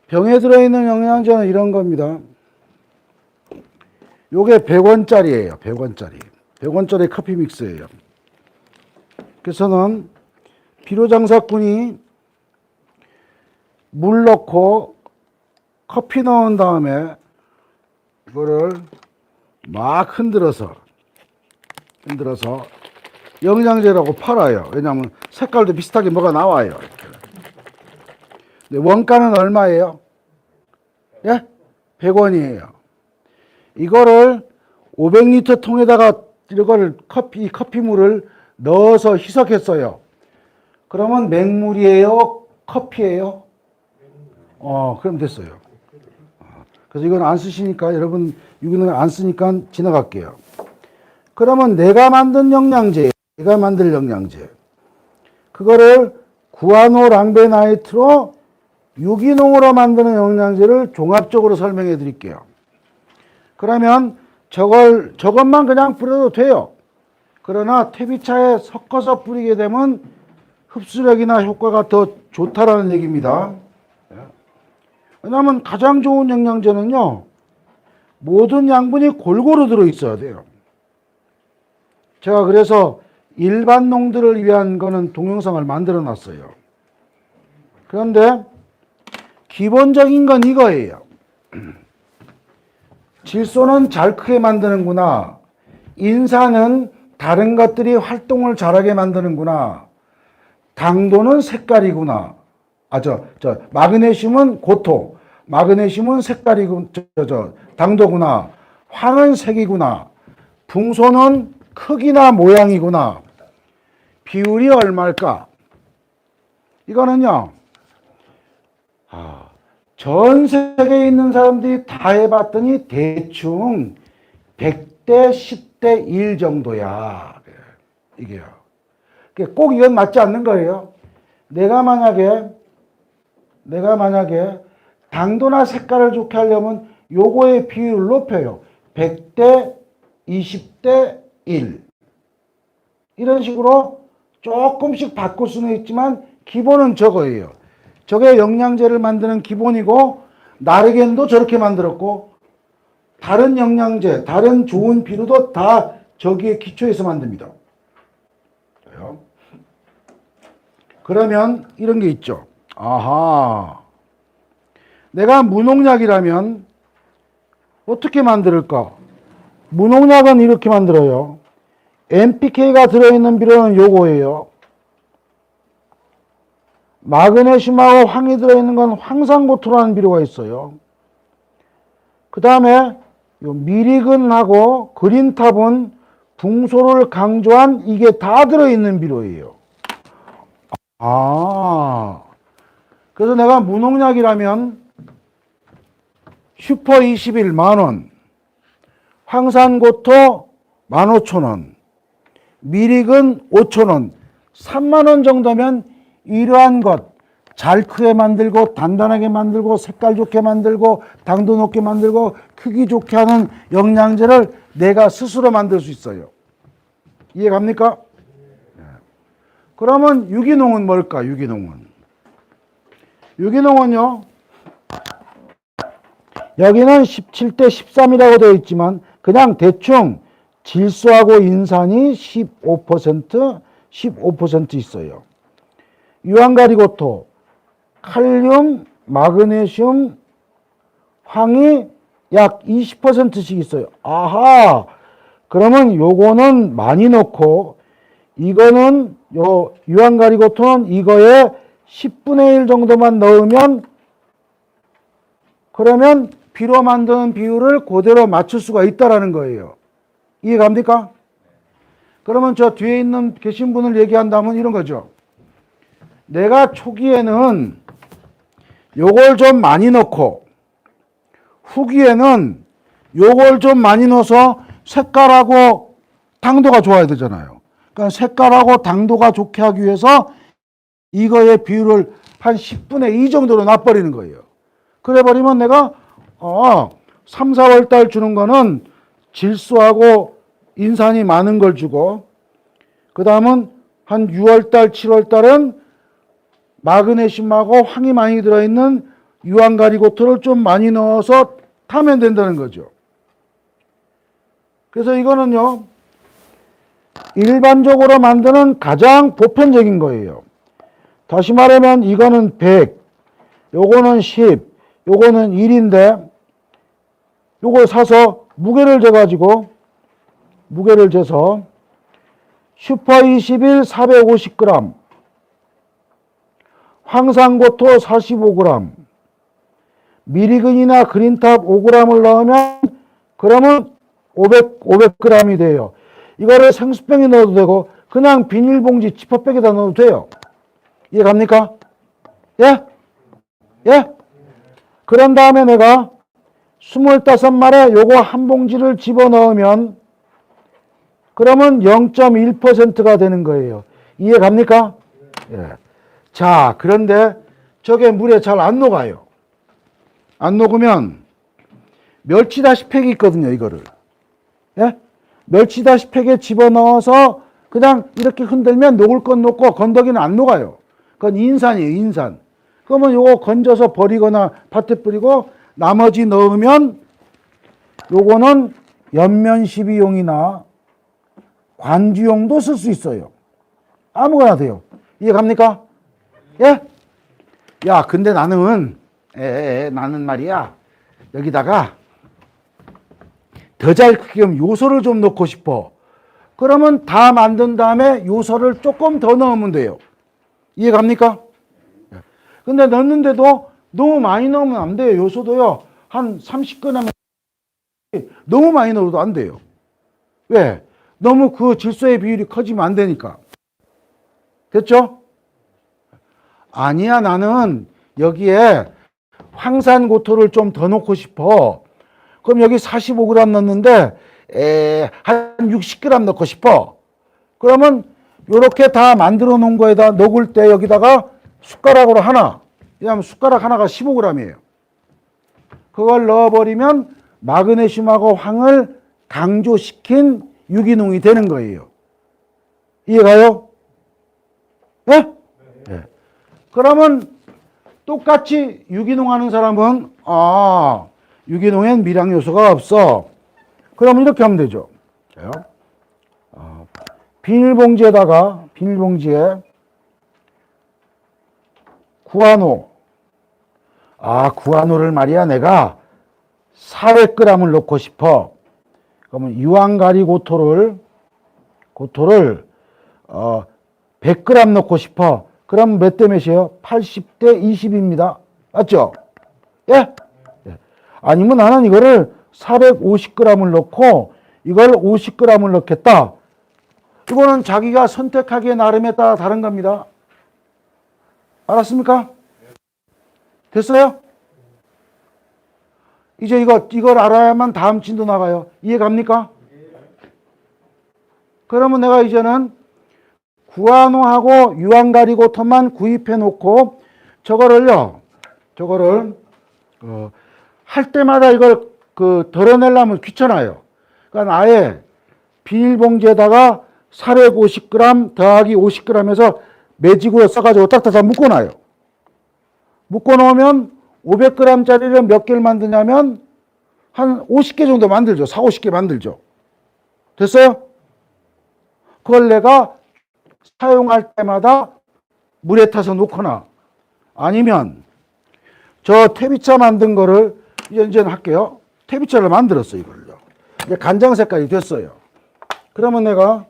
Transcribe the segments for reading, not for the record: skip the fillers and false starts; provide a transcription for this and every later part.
병에 들어있는 영양제는 이런 겁니다. 요게 100원짜리예요. 100원짜리. 100원짜리 커피 믹스예요. 그래서는 비료장사꾼이 물 넣고 커피 넣은 다음에 이거를 막 흔들어서 영양제라고 팔아요. 왜냐하면 색깔도 비슷하게 뭐가 나와요. 근데 원가는 얼마예요? 예? 100원이에요. 이거를 500리터 통에다가 이거를 커피물을 넣어서 희석했어요. 그러면 맹물이에요? 커피예요? 그럼 됐어요. 그래서 이건 안 쓰시니까 여러분 이거는 안 쓰니까 지나갈게요. 그러면 내가 만든 영양제, 내가 만들 영양제, 그거를 구아노랑베나이트로 유기농으로 만드는 영양제를 종합적으로 설명해 드릴게요. 그러면 저것만 그냥 뿌려도 돼요. 그러나 퇴비차에 섞어서 뿌리게 되면 흡수력이나 효과가 더 좋다라는 얘기입니다. 왜냐하면 가장 좋은 영양제는요, 모든 양분이 골고루 들어있어야 돼요. 제가 그래서 일반 농들을 위한 거는 동영상을 만들어 놨어요. 그런데 기본적인 건 이거예요. 질소는 잘 크게 만드는구나. 인산은 다른 것들이 활동을 잘하게 만드는구나. 당도는 색깔이구나. 마그네슘은 고토. 마그네슘은 색깔이고, 당도구나. 황은 색이구나. 붕소는 크기나 모양이구나. 비율이 얼마일까? 이거는요, 전 세계에 있는 사람들이 다 해봤더니 대충 100대 10대 1 정도야. 이게요. 꼭 이건 맞지 않는 거예요. 내가 만약에 당도나 색깔을 좋게 하려면 요거의 비율을 높여요. 100대 20대 1. 이런 식으로 조금씩 바꿀 수는 있지만 기본은 저거예요. 저게 영양제를 만드는 기본이고, 나르겐도 저렇게 만들었고, 다른 영양제, 다른 좋은 비료도 다 저기에 기초에서 만듭니다. 그러면 이런 게 있죠. 아하. 내가 무농약이라면 어떻게 만들까? 무농약은 이렇게 만들어요. NPK가 들어있는 비료는 요거예요. 마그네슘하고 황이 들어있는 건 황산고토라는 비료가 있어요. 그 다음에 미리근하고 그린탑은 붕소를 강조한 이게 다 들어있는 비료예요. 그래서 내가 무농약이라면 슈퍼 21 만원, 황산고토 15,000원, 미리근 5,000원, 3만원 정도면 이러한 것, 잘 크게 만들고 단단하게 만들고 색깔 좋게 만들고 당도 높게 만들고 크기 좋게 하는 영양제를 내가 스스로 만들 수 있어요. 이해 갑니까? 그러면 유기농은 뭘까? 유기농은요, 여기는 17대 13이라고 되어 있지만 그냥 대충 질소하고 인산이 15% 있어요. 유황가리고토, 칼륨, 마그네슘, 황이 약 20%씩 있어요. 아하! 그러면 요거는 많이 넣고, 이거는 유황가리고토는 이거에 10분의 1 정도만 넣으면, 그러면 비료 만드는 비율을 그대로 맞출 수가 있다라는 거예요. 이해 갑니까? 그러면 저 뒤에 계신 분을 얘기한다면 이런 거죠. 내가 초기에는 요걸 좀 많이 넣고 후기에는 요걸 좀 많이 넣어서 색깔하고 당도가 좋아야 되잖아요. 그러니까 색깔하고 당도가 좋게 하기 위해서 이거의 비율을 한 10분의 2 정도로 놔버리는 거예요. 그래 버리면 내가 3, 4월 달 주는 거는 질소하고 인산이 많은 걸 주고, 그 다음은 한 6월 달, 7월 달은 마그네슘하고 황이 많이 들어있는 유황가리고토를 좀 많이 넣어서 타면 된다는 거죠. 그래서 이거는요, 일반적으로 만드는 가장 보편적인 거예요. 다시 말하면 이거는 100, 요거는 10, 요거는 1인데 요걸 사서 무게를 재가지고 무게를 재서 슈퍼 21 450g, 황산고토 45g, 미리근이나 그린탑 5g을 넣으면 그러면 500g이 돼요. 이거를 생수병에 넣어도 되고 그냥 비닐봉지 지퍼백에다 넣어도 돼요. 이해 갑니까? 예? 예? 그런 다음에 내가 25마리에 요거 한 봉지를 집어넣으면 그러면 0.1%가 되는 거예요. 이해 갑니까? 예. 자, 그런데 저게 물에 잘 안 녹아요. 안 녹으면 멸치다시팩이 있거든요, 이거를. 예? 멸치다시팩에 집어넣어서 그냥 이렇게 흔들면 녹을 건 녹고 건더기는 안 녹아요. 그건 인산이에요, 인산. 그러면 요거 건져서 버리거나 밭에 뿌리고 나머지 넣으면 요거는 연면 시비용이나 관주용도 쓸 수 있어요. 아무거나 돼요. 이해 갑니까? 예? 야, 근데 나는 말이야, 여기다가 더 잘 크게 요소를 좀 넣고 싶어. 그러면 다 만든 다음에 요소를 조금 더 넣으면 돼요. 이해 갑니까? 근데 넣는데도 너무 많이 넣으면 안 돼요. 요소도요, 한 30g 너무 많이 넣어도 안 돼요. 왜? 너무 그 질소의 비율이 커지면 안 되니까. 됐죠? 아니야, 나는 여기에 황산고토를 좀 더 넣고 싶어. 그럼 여기 45g 넣는데 한 60g 넣고 싶어. 그러면 이렇게 다 만들어 놓은 거에다 녹을 때 여기다가 숟가락으로 하나, 왜냐하면 숟가락 하나가 15g이에요. 그걸 넣어버리면 마그네슘하고 황을 강조시킨 유기농이 되는 거예요. 이해가요? 예? 네. 그러면 똑같이 유기농 하는 사람은 유기농엔 미량 요소가 없어. 그럼 이렇게 하면 되죠. 비닐봉지에 구아노. 구아노를 말이야 내가 400g을 넣고 싶어. 그러면 유황가리고토를 100g 넣고 싶어. 그럼 몇 대 몇이에요? 80대 20입니다. 맞죠? 예? 아니면 나는 이거를 450g을 넣고 이걸 50g을 넣겠다. 이거는 자기가 선택하기에 나름에 따라 다른 겁니다. 알았습니까? 됐어요? 이제 이걸 알아야만 다음 진도 나가요. 이해 갑니까? 그러면 내가 이제는 구아노하고 유황가리고토만 구입해 놓고 저거를 할 때마다 이걸 덜어내려면 귀찮아요. 그러니까 아예 비닐봉지에다가 450g 더하기 50g 해서 매직으로 써가지고 딱딱딱 묶어놔요. 묶어놓으면 500g짜리를 몇 개를 만드냐면 한 50개 정도 만들죠. 40, 50개 만들죠. 됐어요? 그걸 내가 사용할 때마다 물에 타서 놓거나 아니면 저 퇴비차 만든 거를 이제 할게요. 퇴비차를 만들었어요. 이걸요. 이제 간장 색깔이 됐어요. 그러면 내가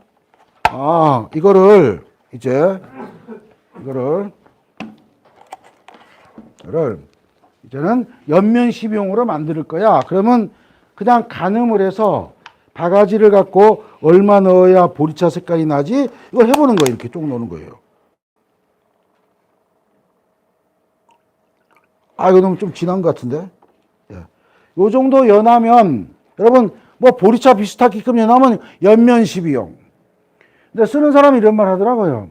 이거를 이제는 연면 시비용으로 만들 거야. 그러면 그냥 가늠을 해서 바가지를 갖고 얼마 넣어야 보리차 색깔이 나지? 이거 해보는 거예요. 이렇게 쭉 넣는 거예요. 이거 너무 좀 진한 것 같은데? 요 정도 연하면, 여러분, 뭐 보리차 비슷하게끔 연하면 연면 시비용. 근데 쓰는 사람이 이런 말 하더라고요.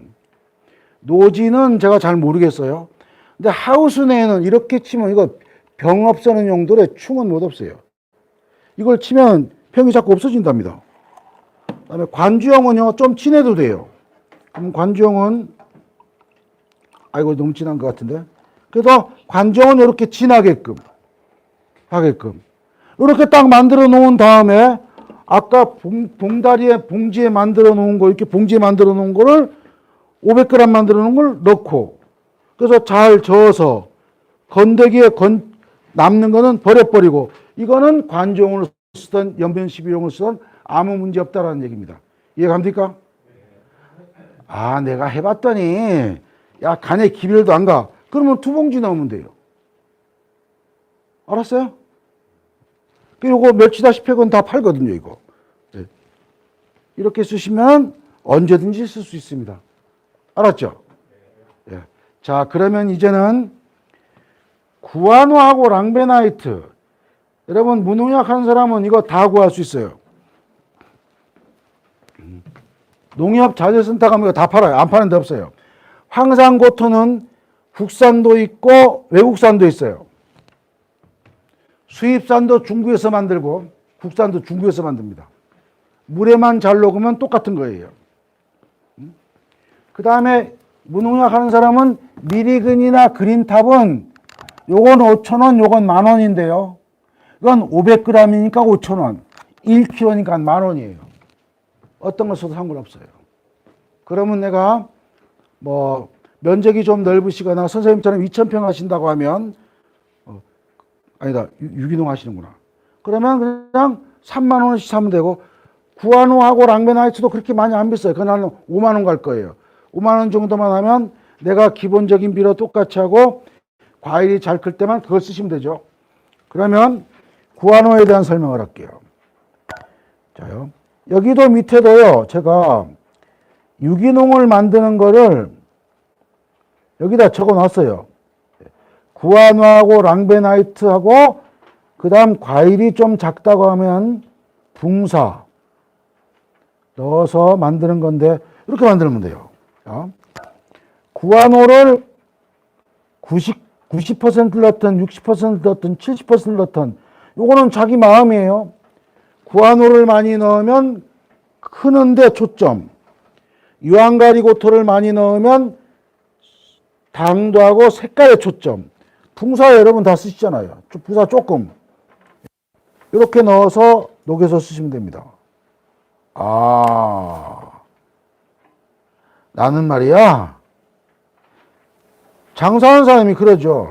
노지는 제가 잘 모르겠어요. 근데 하우스 내에는 이렇게 치면 이거 병 없애는 용도로 충은 못 없어요. 이걸 치면 병이 자꾸 없어진답니다. 그 다음에 관주용은요, 좀 진해도 돼요. 그럼 관주용은 아이고, 너무 진한 것 같은데. 그래서 관정은 이렇게 진하게끔 하게끔. 이렇게 딱 만들어 놓은 다음에 아까 봉지에 만들어 놓은 거, 이렇게 봉지에 만들어 놓은 거를 500g 만들어 놓은 걸 넣고, 그래서 잘 저어서 건더기에 남는 거는 버려버리고, 이거는 관종으로 쓰던 연변 11용으로 쓰던 아무 문제 없다라는 얘기입니다. 이해갑니까? 아, 내가 해봤더니 야, 간에 기별도 안 가. 그러면 2봉지 넣으면 돼요. 알았어요? 그리고 멸치다시팩은 다 팔거든요, 이거. 네. 이렇게 쓰시면 언제든지 쓸 수 있습니다. 알았죠? 네. 자, 그러면 이제는 구아노하고 랑베나이트. 여러분, 무농약 하는 사람은 이거 다 구할 수 있어요. 농협 자재센터 가면 이거 다 팔아요. 안 파는 데 없어요. 황산고토는 국산도 있고 외국산도 있어요. 수입산도 중국에서 만들고 국산도 중국에서 만듭니다. 물에만 잘 녹으면 똑같은 거예요. 그 다음에 무농약 하는 사람은 미리근이나 그린탑은 요건 5,000원, 요건 10,000원인데요. 이건 500g이니까 5,000원, 1kg니까 10,000원이에요. 어떤 거 써도 상관없어요. 그러면 내가 뭐 면적이 좀 넓으시거나 선생님처럼 2,000평 하신다고 하면 아니다, 유기농 하시는구나. 그러면 그냥 3만 원씩 사면 되고, 구아노하고 랑베나이트도 그렇게 많이 안 비싸요. 그날은 5만 원 갈 거예요. 5만 원 정도만 하면 내가 기본적인 비료 똑같이 하고 과일이 잘 클 때만 그걸 쓰시면 되죠. 그러면 구아노에 대한 설명을 할게요. 자요. 여기도 밑에도요, 제가 유기농을 만드는 거를 여기다 적어 놨어요. 구아노하고 랑베나이트하고 그 다음 과일이 좀 작다고 하면 붕사 넣어서 만드는 건데 이렇게 만들면 돼요. 구아노를 90% 넣든 60% 넣든 70% 넣든 요거는 자기 마음이에요. 구아노를 많이 넣으면 크는데 초점, 유황가리고토를 많이 넣으면 당도하고 색깔에 초점. 붕사 여러분 다 쓰시잖아요. 붕사 조금 이렇게 넣어서 녹여서 쓰시면 됩니다. 아, 나는 말이야, 장사하는 사람이 그러죠.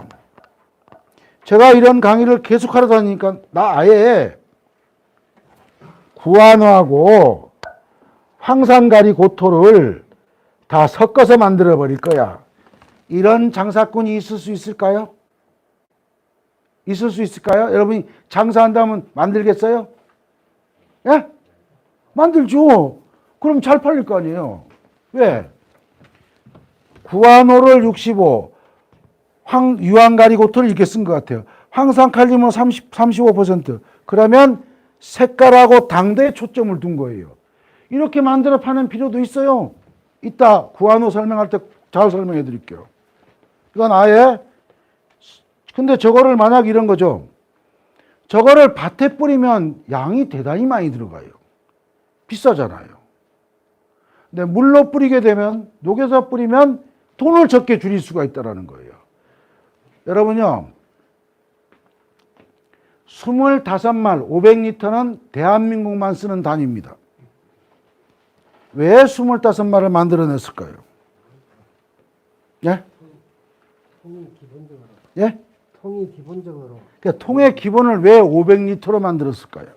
제가 이런 강의를 계속 하러 다니니까 나 아예 구아노하고 황산가리고토를 다 섞어서 만들어 버릴 거야. 이런 장사꾼이 있을 수 있을까요? 있을 수 있을까요? 여러분이 장사한다면 만들겠어요? 예? 만들죠. 그럼 잘 팔릴 거 아니에요. 왜? 구아노를 65, 유황가리고토를 이렇게 쓴 것 같아요. 황산칼륨은 35%. 그러면 색깔하고 당도에 초점을 둔 거예요. 이렇게 만들어 파는 필요도 있어요. 이따 구아노 설명할 때 잘 설명해 드릴게요. 이건 아예, 근데 저거를 만약 이런 거죠. 저거를 밭에 뿌리면 양이 대단히 많이 들어가요. 비싸잖아요. 근데 물로 뿌리게 되면, 녹여서 뿌리면 돈을 적게 줄일 수가 있다는 거예요. 여러분요, 25말 500리터는 대한민국만 쓰는 단위입니다. 왜 25말을 만들어냈을까요? 예? 통이 기본적으로. 예? 통이 기본적으로. 그러니까 통의 기본을 왜 500리터로 만들었을까요?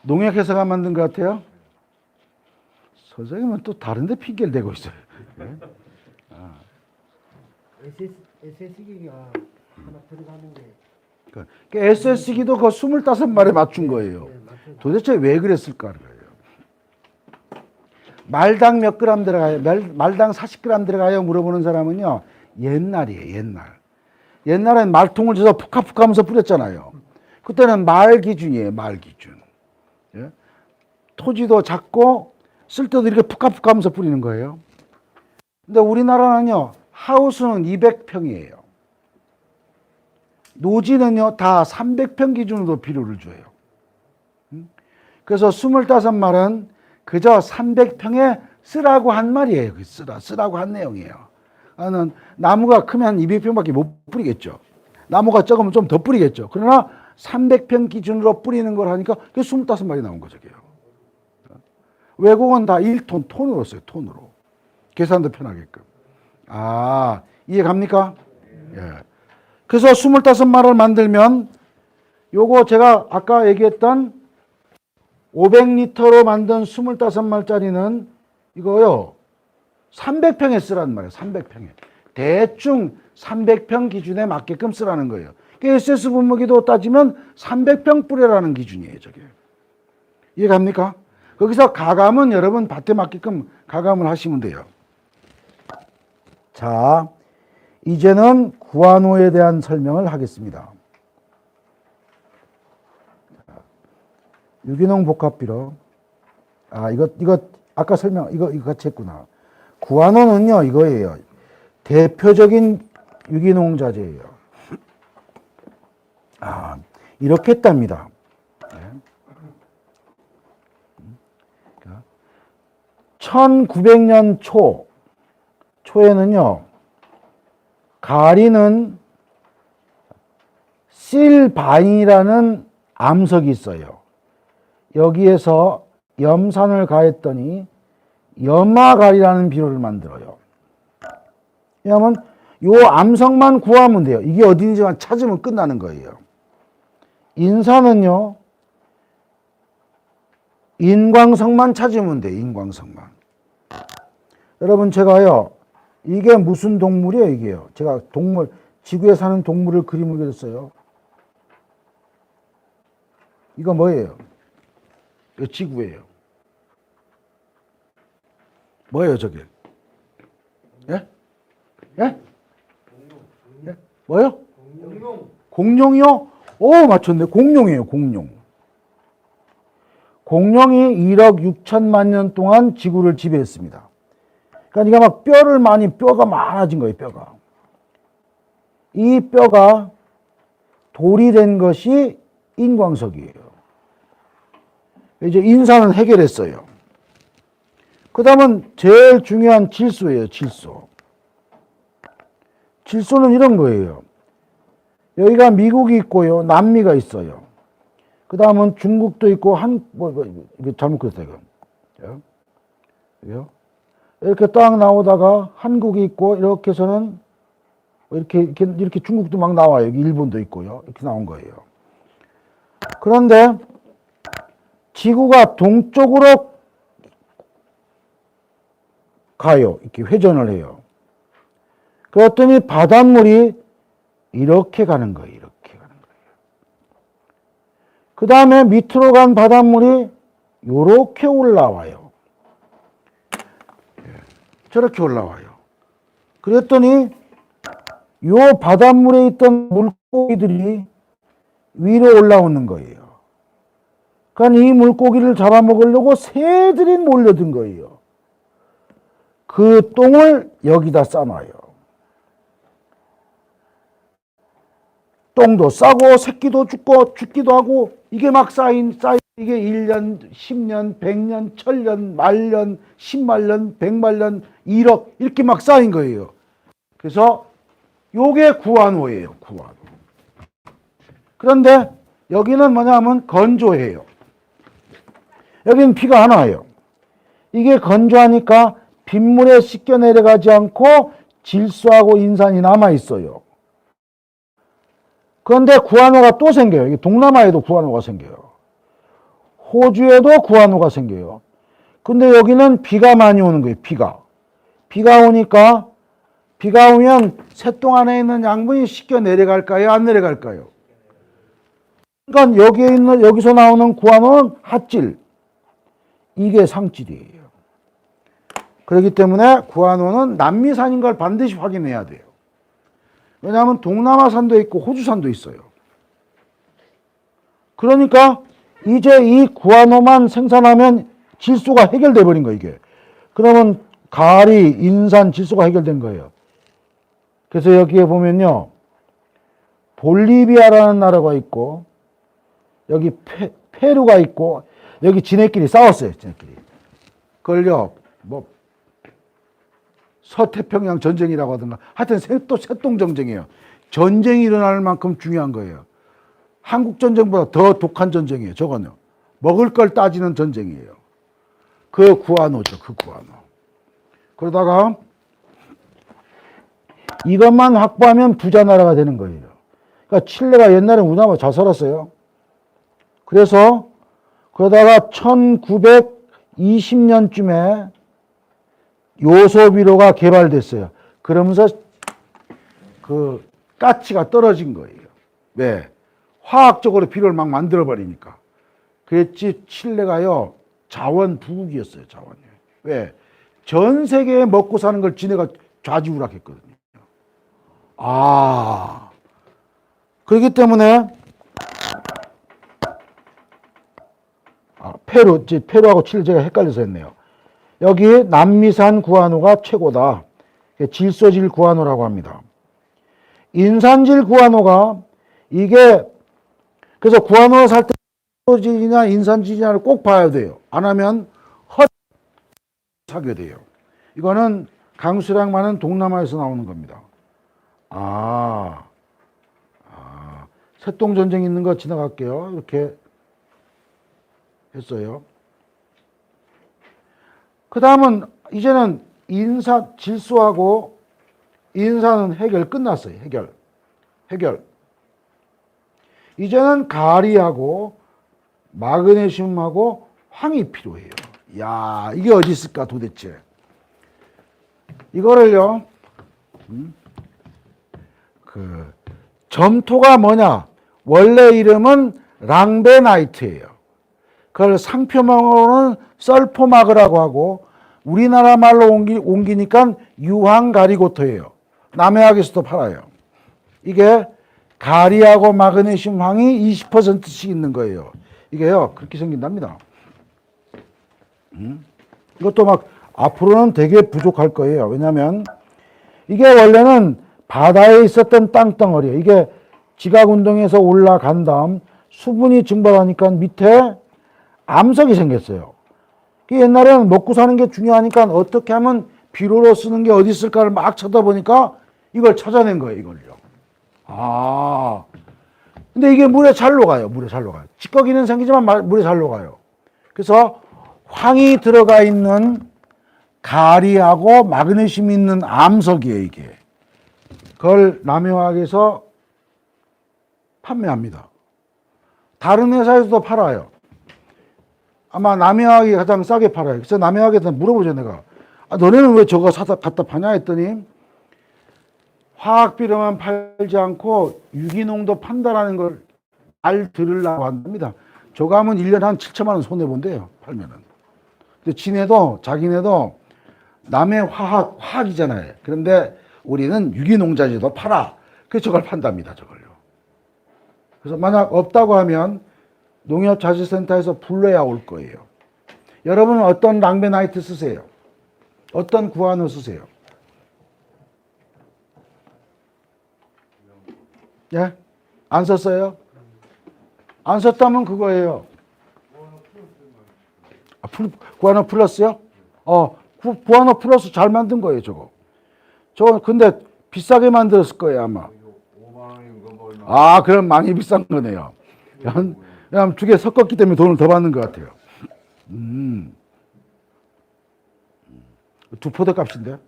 농약회사가 만든 것 같아요? 선생님은 또 다른 데 핑계를 대고 있어요. 네? SS기가 하나 들어가는 게. 그러니까 SS기도 그 25말에 맞춘 거예요. 도대체 왜 그랬을까? 말당 몇 그램 들어가요? 말당 40g 들어가요? 물어보는 사람은요, 옛날이에요, 옛날. 옛날엔 말통을 줘서 푸카푸카 하면서 뿌렸잖아요. 그때는 말 기준이에요, 말 기준. 예? 토지도 작고 쓸 때도 이렇게 푸카푸카 하면서 뿌리는 거예요. 근데 우리나라는요, 하우스는 200평이에요. 노지는요, 다 300평 기준으로 비료를 줘요. 그래서 25말은 그저 300평에 쓰라고 한 말이에요. 쓰라고 한 내용이에요. 나는 나무가 크면 한 200평밖에 못 뿌리겠죠. 나무가 적으면 좀 더 뿌리겠죠. 그러나 300평 기준으로 뿌리는 걸 하니까 그게 25마리 나온 거죠. 외국은 다 1톤, 톤으로 써요. 톤으로. 계산도 편하게끔. 아, 이해 갑니까? 예. 그래서 25마리를 만들면 요거 제가 아까 얘기했던 500리터로 만든 25마리짜리는 이거요. 300평에 쓰라는 말이에요. 300평에. 대충 300평 기준에 맞게끔 쓰라는 거예요. SS 분무기도 따지면 300평 뿌려라는 기준이에요. 저게. 이해 갑니까? 거기서 가감은 여러분 밭에 맞게끔 가감을 하시면 돼요. 자, 이제는 구안호에 대한 설명을 하겠습니다. 유기농 복합비료. 아, 이거 아까 이거 같이 했구나. 구안호는요, 이거예요. 대표적인 유기농 자재예요. 아, 이렇게 했답니다. 1900년 초에는요, 가리는 실바인이라는 암석이 있어요. 여기에서 염산을 가했더니 염화가리라는 비료를 만들어요. 왜냐하면 요 암석만 구하면 돼요. 이게 어딘지만 찾으면 끝나는 거예요. 인산은요, 인광석만 찾으면 돼요. 인광석만. 여러분, 제가요, 이게 무슨 동물이에요, 이게요? 제가 지구에 사는 동물을 그림을 그렸어요. 이거 뭐예요? 이거 지구예요. 뭐예요, 저게? 예? 예? 예? 뭐요? 공룡이요? 오, 맞췄네. 공룡이에요, 공룡. 공룡이 1억 6천만 년 동안 지구를 지배했습니다. 그러니까 이게 막 뼈가 많아진 거예요, 뼈가. 이 뼈가 돌이 된 것이 인광석이에요. 이제 인산은 해결했어요. 그 다음은 제일 중요한 질소예요, 질소. 질소는 이런 거예요. 여기가 미국이 있고요, 남미가 있어요. 그 다음은 중국도 있고, 이거 잘못 그렸어요, 이거. 이렇게 딱 나오다가 한국이 있고, 이렇게 해서는 이렇게 중국도 막 나와요. 여기 일본도 있고요. 이렇게 나온 거예요. 그런데 지구가 동쪽으로 가요. 이렇게 회전을 해요. 그랬더니 바닷물이 이렇게 가는 거예요. 이렇게 가는 거예요. 그 다음에 밑으로 간 바닷물이 이렇게 올라와요. 저렇게 올라와요. 그랬더니 이 바닷물에 있던 물고기들이 위로 올라오는 거예요. 그러니까 이 물고기를 잡아먹으려고 새들이 몰려든 거예요. 그 똥을 여기다 싸놔요. 똥도 싸고 새끼도 죽기도 하고 이게 막 쌓인 이게 1년, 10년, 100년, 1000년, 만년, 10만년, 100만년, 1억 이렇게 막 쌓인 거예요. 그래서 요게 구안호예요. 구안호. 그런데 여기는 뭐냐면 건조해요. 여기는 비가 안 와요. 이게 건조하니까 빗물에 씻겨 내려가지 않고 질소하고 인산이 남아 있어요. 그런데 구안호가 또 생겨요. 이게 동남아에도 구안호가 생겨요. 호주에도 구안호가 생겨요. 근데 여기는 비가 많이 오는 거예요. 비가 오니까 비가 오면 새똥 안에 있는 양분이 씻겨 내려갈까요? 안 내려갈까요? 그러니까 여기서 나오는 구안호는 핫질. 이게 상질이에요. 그렇기 때문에 구안호는 남미산인 걸 반드시 확인해야 돼요. 왜냐하면 동남아산도 있고 호주산도 있어요. 그러니까 이제 이 구안호만 생산하면 질소가 해결돼 버린 거예요, 이게. 그러면 가리, 인산, 질소가 해결된 거예요. 그래서 여기에 보면요. 볼리비아라는 나라가 있고 여기 페루가 있고 여기 지네끼리 싸웠어요, 지네끼리. 그걸요. 서태평양 전쟁이라고 하든가 하여튼 또 색동전쟁이에요. 전쟁이 일어날 만큼 중요한 거예요. 한국 전쟁보다 더 독한 전쟁이에요. 저거는 먹을 걸 따지는 전쟁이에요. 그 구한오죠. 그 구한오. 그러다가 이것만 확보하면 부자 나라가 되는 거예요. 그러니까 칠레가 옛날에 우리나라보다 잘 살았어요. 그래서 그러다가 1920년쯤에 요소비료가 개발됐어요. 그러면서 그 가치가 떨어진 거예요. 왜? 화학적으로 비료를 막 만들어버리니까. 그랬지 칠레가요 자원 부국이었어요. 자원이. 왜? 전 세계에 먹고 사는 걸 지네가 좌지우락했거든요. 아, 그렇기 때문에 페루하고 칠레 제가 헷갈려서 했네요. 여기 남미산 구한오가 최고다. 질소질 구한오라고 합니다. 인산질 구한오가 이게 그래서 구한오 살 때 질소질이나 인산질이냐를 꼭 봐야 돼요. 안 하면 사게 돼요. 이거는 강수량 많은 동남아에서 나오는 겁니다. 색동전쟁 있는 거 지나갈게요. 이렇게 했어요. 그 다음은 이제는 질소하고 인산은 해결 끝났어요. 해결. 이제는 가리하고 마그네슘하고 황이 필요해요. 야, 이게 어디 있을까 도대체. 이거를요, 점토가 뭐냐? 원래 이름은 랑베나이트예요. 그걸 상표명으로는 설포마그라고 하고 우리나라 말로 옮기니까 유황가리고토예요. 남해학에서도 팔아요. 이게 가리하고 마그네슘 황이 20%씩 있는 거예요. 이게요 그렇게 생긴답니다. 이것도 막 앞으로는 되게 부족할 거예요. 왜냐하면 이게 원래는 바다에 있었던 땅덩어리예요. 이게 지각운동에서 올라간 다음 수분이 증발하니까 밑에 암석이 생겼어요. 옛날에는 먹고 사는 게 중요하니까 어떻게 하면 비료로 쓰는 게 어디 있을까를 막 쳐다보니까 이걸 찾아낸 거예요. 이걸요. 근데 이게 물에 잘 녹아요. 찌꺼기는 생기지만 물에 잘 녹아요. 그래서 황이 들어가 있는 가리하고 마그네슘이 있는 암석이에요. 이게. 그걸 남해화학에서 판매합니다. 다른 회사에서도 팔아요. 아마 남해화학이 가장 싸게 팔아요. 그래서 남해화학에다 물어보죠, 내가. 너네는 왜 저거 갖다 파냐 했더니 화학비료만 팔지 않고 유기농도 판다라는 걸 잘 들으려고 한답니다. 저거 하면 1년에 한 7천만 원 손해본대요, 팔면은. 근데 자기네도 남의 화학이잖아요. 그런데 우리는 유기농자재도 팔아. 그래서 저걸 판답니다, 저걸요. 그래서 만약 없다고 하면 농협자재센터에서 불러야 올 거예요. 여러분은 어떤 랑베나이트 쓰세요? 어떤 구한오 쓰세요? 예? 안 썼어요? 안 썼다면 그거예요. 구한오 플러스요? 구한오 플러스 잘 만든 거예요, 저거. 저거 근데 비싸게 만들었을 거예요, 아마. 그럼 많이 비싼 거네요. 왜냐면 두 개 섞었기 때문에 돈을 더 받는 것 같아요. 두 포대 값인데.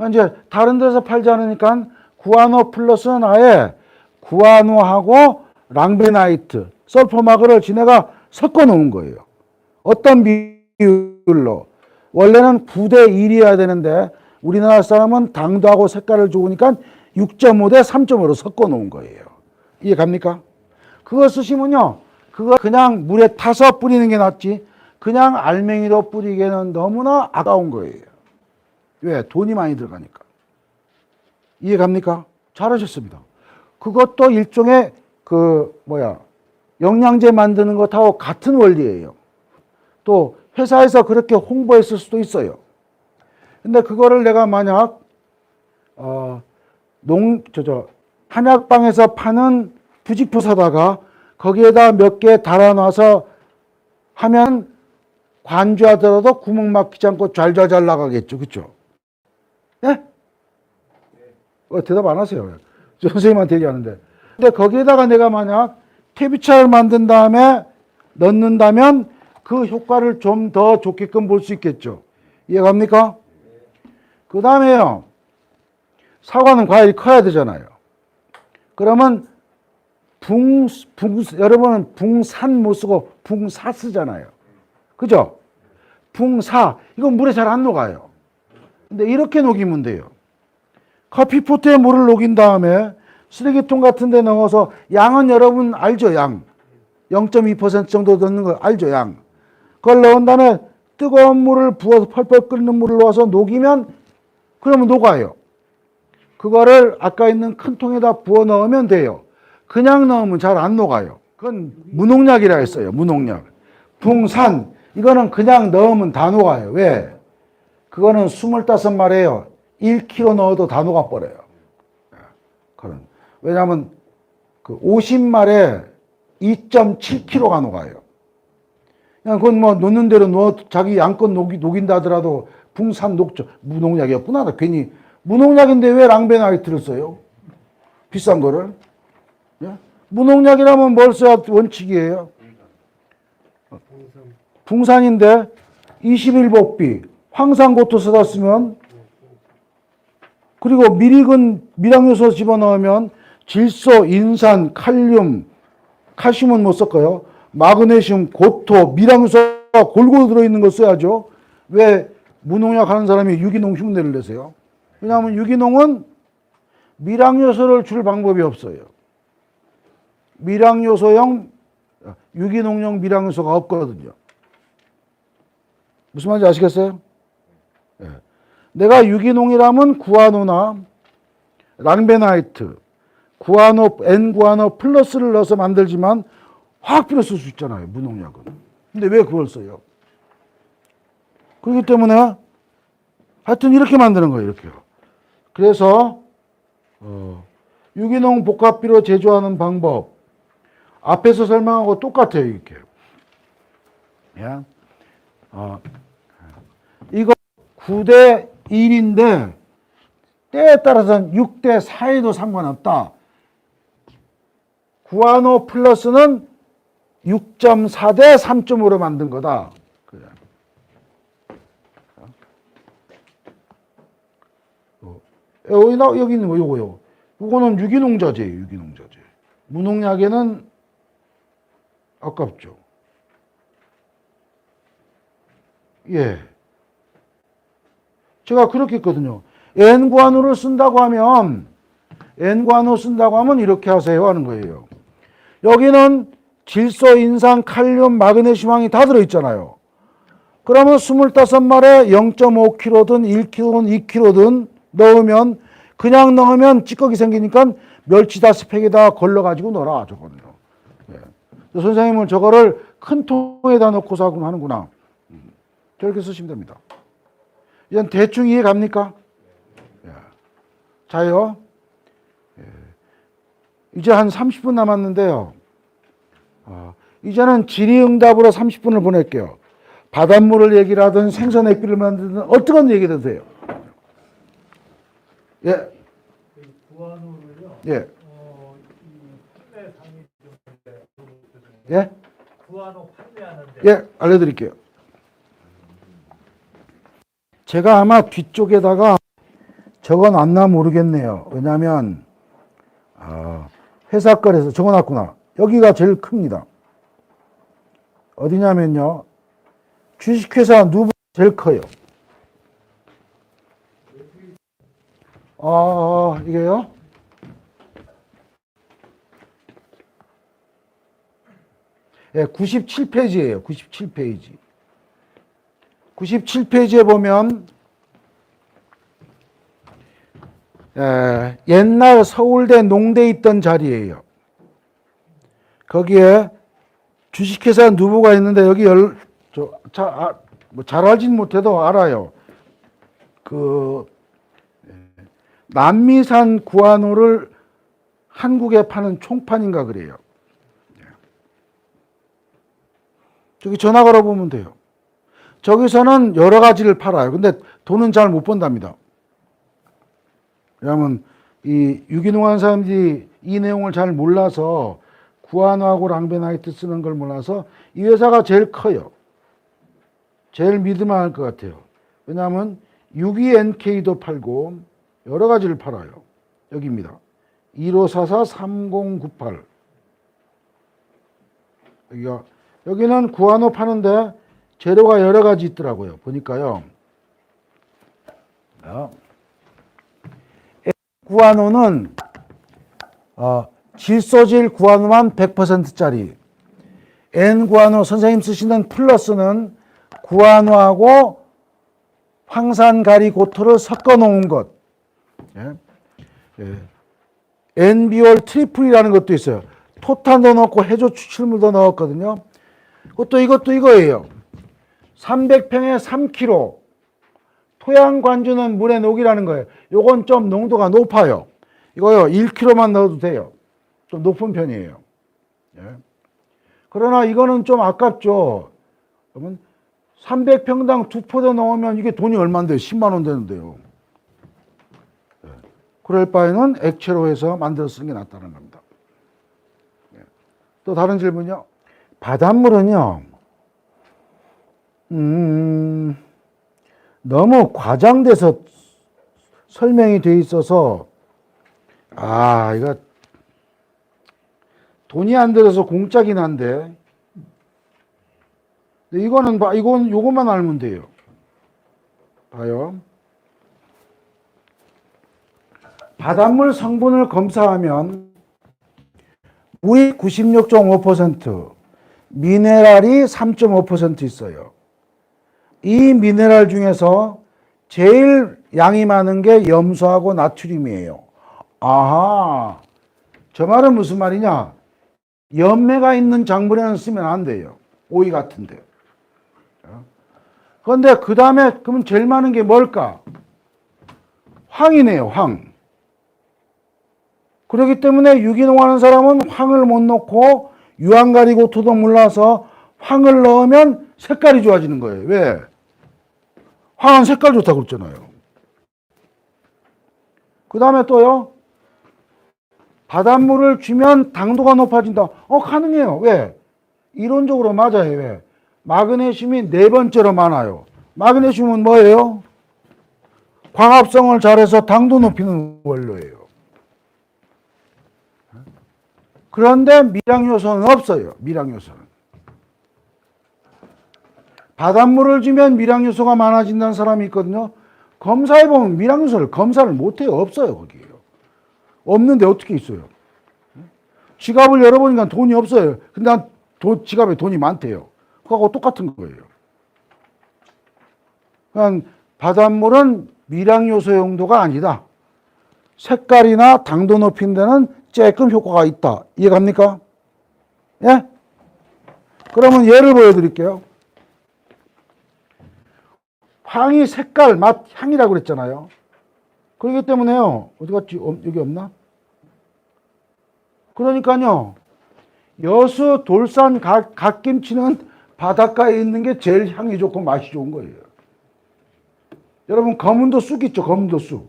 이제 다른 데서 팔지 않으니까 구한오 플러스는 아예 구한오하고 랑베나이트, 설포마그를 지네가 섞어 놓은 거예요. 어떤 비율로? 원래는 9대 1이어야 되는데 우리나라 사람은 당도하고 색깔을 좋으니까 6.5대 3.5로 섞어 놓은 거예요. 이해 갑니까? 그거 쓰시면요, 그거 그냥 물에 타서 뿌리는 게 낫지 그냥 알맹이로 뿌리기에는 너무나 아까운 거예요. 왜? 돈이 많이 들어가니까. 이해 갑니까? 잘하셨습니다. 그것도 일종의 영양제 만드는 것하고 같은 원리예요. 또 회사에서 그렇게 홍보했을 수도 있어요. 근데 그거를 내가 만약 한약방에서 파는 부직포 사다가 거기에다 몇 개 달아놔서 하면 관주하더라도 구멍 막히지 않고 잘 나가겠죠. 그렇죠? 예? 대답 안 하세요. 저 선생님한테 얘기하는데. 근데 거기에다가 내가 만약 퇴비차를 만든 다음에 넣는다면 그 효과를 좀 더 좋게끔 볼 수 있겠죠. 이해갑니까? 그 다음에요. 사과는 과일이 커야 되잖아요. 그러면 여러분은 붕산 못 쓰고 붕사 쓰잖아요. 그죠? 붕사. 이건 물에 잘 안 녹아요. 근데 이렇게 녹이면 돼요. 커피포트에 물을 녹인 다음에 쓰레기통 같은 데 넣어서 양은 여러분 알죠? 양. 0.2% 정도 넣는 거 알죠? 양. 그걸 넣은 다음에 뜨거운 물을 부어서 펄펄 끓는 물을 넣어서 녹이면 그러면 녹아요. 그거를 아까 있는 큰 통에다 부어 넣으면 돼요. 그냥 넣으면 잘 안 녹아요. 그건 무농약이라 했어요. 무농약. 붕산. 이거는 그냥 넣으면 다 녹아요. 왜? 그거는 25마리예요. 1kg 넣어도 다 녹아버려요. 왜냐하면 그 50마리에 2.7kg가 녹아요. 그냥 그건 뭐 놓는 대로 넣어 자기 양껏 녹인다 하더라도 붕산 녹죠. 무농약이었구나. 나 괜히 무농약인데 왜 랑베나이트를 써요? 비싼 거를. 예? 무농약이라면 뭘 써야 원칙이에요? 붕산인데 21복비 황산고토 쓰다 쓰면 그리고 밀양요소 집어넣으면 질소, 인산, 칼륨, 칼슘은 못 섞어요. 마그네슘, 고토, 밀양요소가 골고루 들어있는 거 써야죠. 왜 무농약 하는 사람이 유기농 흉내를 내세요? 왜냐하면 유기농은 밀양요소를 줄 방법이 없어요. 유기농용 밀양요소가 없거든요. 무슨 말인지 아시겠어요? 네. 내가 유기농이라면 구아노나 랑베나이트, N구아노 플러스를 넣어서 만들지만 화학비료 쓸 수 있잖아요. 무농약은. 근데 왜 그걸 써요? 그렇기 때문에 하여튼 이렇게 만드는 거예요. 이렇게요. 그래서 유기농 복합비료 제조하는 방법 앞에서 설명하고 똑같아요. 이렇게. 예? 이거 9대 1인데 때에 따라서는 6대 4에도 상관없다. 구아노 플러스는 6.4대 3.5로 만든 거다. 그래. 여기 있는 거 요거요. 요거는 유기농자재예요. 유기농자재. 무농약에는 아깝죠. 예. 제가 그렇게 했거든요. N구아노를 쓴다고 하면 이렇게 하세요 하는 거예요. 여기는 질소, 인산, 칼륨, 마그네슘, 다 들어있잖아요. 그러면 25마리에 0.5kg든 1kg든 2kg든 넣으면 그냥 넣으면 찌꺼기 생기니까 멸치 다스팩에다 걸러가지고 넣어라. 저거는요. 예. 선생님은 저거를 큰 통에다 넣고서 하는구나. 저렇게 쓰시면 됩니다. 이건 대충 이해 갑니까? 예. 자요. 예. 이제 한 30분 남았는데요. 이제는 질의응답으로 30분을 보낼게요. 바닷물을 얘기를 하든 생선 액비를 만들든 어떤 얘기도 돼요. 예. 구한호를요. 예. 판매 상위 좀 예. 구한호 판매하는데. 예. 알려드릴게요. 제가 아마 뒤쪽에다가 적어놨나 모르겠네요. 왜냐하면 회사 거래서 적어놨구나. 여기가 제일 큽니다. 어디냐면요. 주식회사 누브 제일 커요. 이게요? 예, 97페이지예요. 97페이지. 97페이지에 보면 옛날 서울대 농대 있던 자리예요. 거기에 주식회사 누보가 있는데 여기 잘 알진 못해도 알아요. 남미산 구아노를 한국에 파는 총판인가 그래요. 저기 전화 걸어보면 돼요. 저기서는 여러 가지를 팔아요. 근데 돈은 잘 못 번답니다. 왜냐하면 이 유기농 하는 사람들이 이 내용을 잘 몰라서 구안화하고 랑베나이트 쓰는 걸 몰라서 이 회사가 제일 커요. 제일 믿을만할 것 같아요. 왜냐하면 62NK도 팔고 여러 가지를 팔아요. 여기입니다. 1544-3098 여기는 구안호 파는데 재료가 여러 가지 있더라고요. 보니까요. 구안호는 질소질 구안호만 100%짜리, N구안호 선생님 쓰시는 플러스는 구안호하고 황산가리고토를 섞어 놓은 것, N비올 트리플이라는 것도 있어요. 토탄도 넣고 해조 추출물도 넣었거든요. 이것도 이거예요. 300평에 3kg. 토양 관주는 물에 녹이라는 거예요. 요건 좀 농도가 높아요. 이거요, 1kg만 넣어도 돼요. 좀 높은 편이에요. 그러나 이거는 좀 아깝죠. 그러면 300평당 2포대 넣으면 이게 돈이 얼마인데요? 10만 원 되는데요. 그럴 바에는 액체로 해서 만들어 쓰는 게 낫다는 겁니다. 또 다른 질문요? 바닷물은요, 너무 과장돼서 설명이 돼 있어서, 이거 돈이 안 들어서 공짜긴 한데, 근데 요것만 알면 돼요. 봐요. 바닷물 성분을 검사하면 물이 96.5%, 미네랄이 3.5% 있어요. 이 미네랄 중에서 제일 양이 많은 게 염소하고 나트륨이에요. 아하, 저 말은 무슨 말이냐? 염매가 있는 작물에는 쓰면 안 돼요. 오이 같은데. 그런데 그 다음에 그러면 제일 많은 게 뭘까? 황이네요, 황. 그렇기 때문에 유기농하는 사람은 황을 못 넣고 유황가리고토도 몰라서 황을 넣으면 색깔이 좋아지는 거예요. 왜? 황은 색깔 좋다고 그랬잖아요. 그 다음에 또요, 바닷물을 주면 당도가 높아진다. 가능해요. 왜? 이론적으로 맞아요. 왜? 마그네슘이 네 번째로 많아요. 마그네슘은 뭐예요? 광합성을 잘해서 당도 높이는 원료예요. 그런데 미량요소는 없어요. 미량요소는. 바닷물을 주면 미량요소가 많아진다는 사람이 있거든요. 검사해보면 미량요소를 검사를 못해요. 없어요. 거기에요. 없는데 어떻게 있어요? 지갑을 열어보니까 돈이 없어요. 근데 지갑에 돈이 많대요. 그거하고 똑같은 거예요. 그러니까 바닷물은 미량요소 용도가 아니다. 색깔이나 당도 높이는 데는 조금 효과가 있다. 이해갑니까? 예? 그러면 예를 보여드릴게요. 황이 색깔, 맛, 향이라고 그랬잖아요. 그렇기 때문에요. 어디 갔지? 여기 없나? 그러니까요. 여수, 돌산, 갓김치는 바닷가에 있는 게 제일 향이 좋고 맛이 좋은 거예요. 여러분, 검은도 쑥 있죠? 검은도 쑥.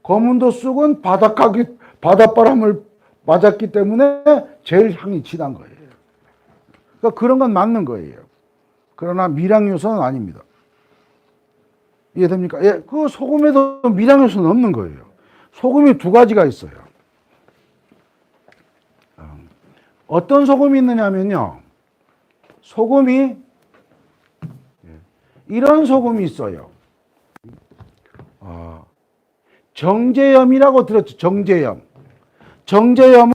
검은도 쑥은 바닷바람을 맞았기 때문에 제일 향이 진한 거예요. 그러니까 그런 건 맞는 거예요. 그러나 미량요소는 아닙니다. 이해됩니까? 예, 그 소금에도 미량요소는 없는 거예요. 소금이 두 가지가 있어요. 어떤 소금이 있느냐면요. 소금이 이런 소금이 있어요. 정제염이라고 들었죠. 정제염. 정제염은